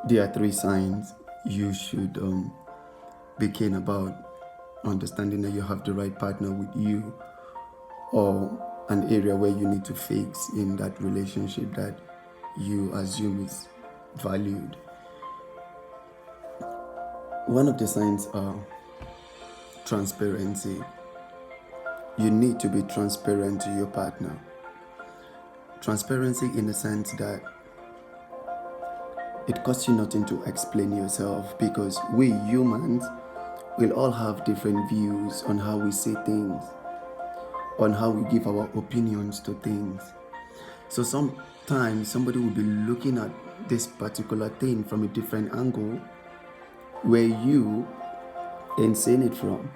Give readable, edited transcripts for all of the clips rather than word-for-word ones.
There are three signs you should be keen about understanding that you have the right partner with you, or an area where you need to fix in that relationship that you assume is valued. One of the signs are transparency. You need to be transparent to your partner. Transparency in the sense that it costs you nothing to explain yourself, because we humans will all have different views on how we say things, on how we give our opinions to things. So sometimes somebody will be looking at this particular thing from a different angle where you ain't seeing it from.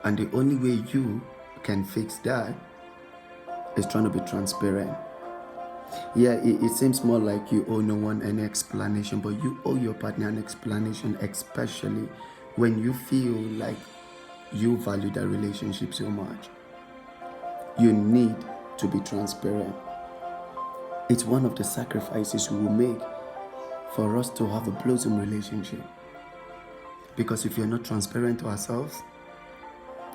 And the only way you can fix that is trying to be transparent. Yeah, it seems more like you owe no one any explanation, but you owe your partner an explanation, especially when you feel like you value that relationship so much. You need to be transparent. It's one of the sacrifices we will make for us to have a blossom relationship. Because if you're not transparent to ourselves,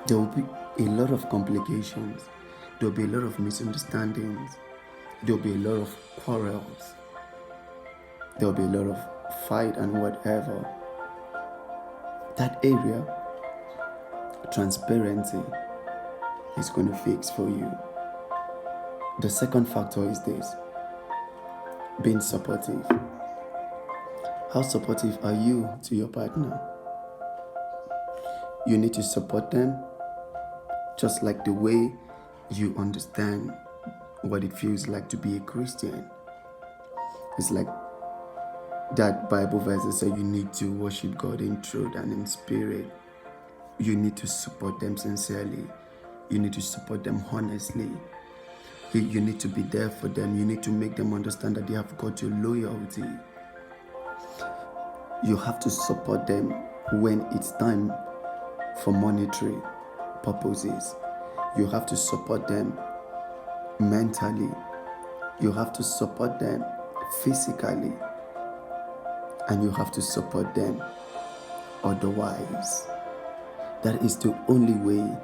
there will be a lot of complications. There will be a lot of misunderstandings. There will be a lot of quarrels. There will be a lot of fight and whatever. That area, transparency, is going to fix for you. The second factor is this: being supportive. How supportive are you to your partner? You need to support them just like the way you understand what it feels like to be a Christian. It's like that Bible verse that says you need to worship God in truth and in spirit. You need to support them sincerely. You need to support them honestly. You need to be there for them. You need to make them understand that they have got your loyalty. You have to support them when it's time for monetary purposes. You have to support them mentally. You have to support them physically. And you have to support them otherwise. That is the only way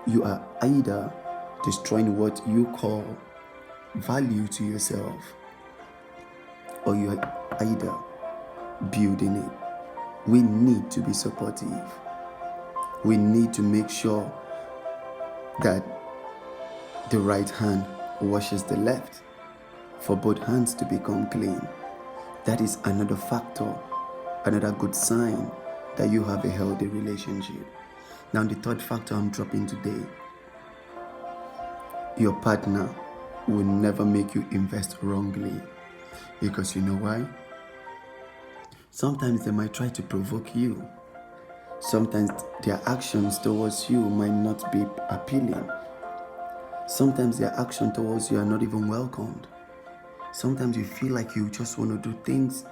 you are either destroying what you call value to yourself, or you are either building it. We need to be supportive. We need to make sure that the right hand washes the left, for both hands to become clean. That is another factor, another good sign that you have a healthy relationship. Now, the third factor I'm dropping today: your partner will never make you invest wrongly. Because you know why? Sometimes they might try to provoke you. Sometimes their actions towards you might not be appealing. Sometimes their action towards you are not even welcomed. Sometimes you feel like you just want to do things,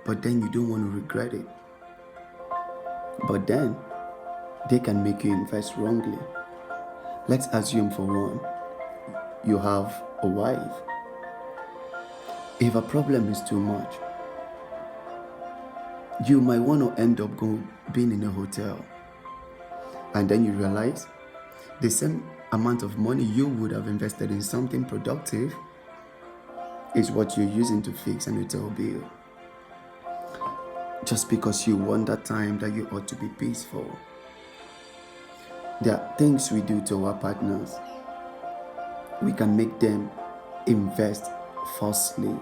but then you don't want to regret it. But then they can make you invest wrongly. Let's assume, for one, you have a wife. If a problem is too much, you might want to end up being in a hotel, and then you realize the same amount of money you would have invested in something productive is what you're using to fix an hotel bill, just because you want that time that you ought to be peaceful. There are things we do to our partners. We can make them invest falsely.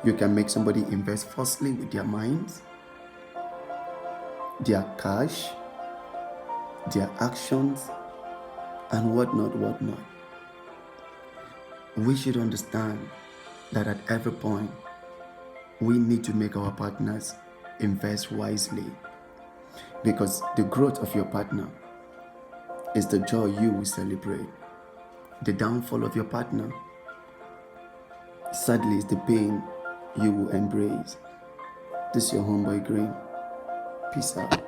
You can make somebody invest falsely with their minds, their cash, their actions, and whatnot. We should understand that at every point, we need to make our partners invest wisely, because the growth of your partner is the joy you will celebrate. The downfall of your partner, sadly, is the pain you will embrace. This is your homeboy Green. Peace out.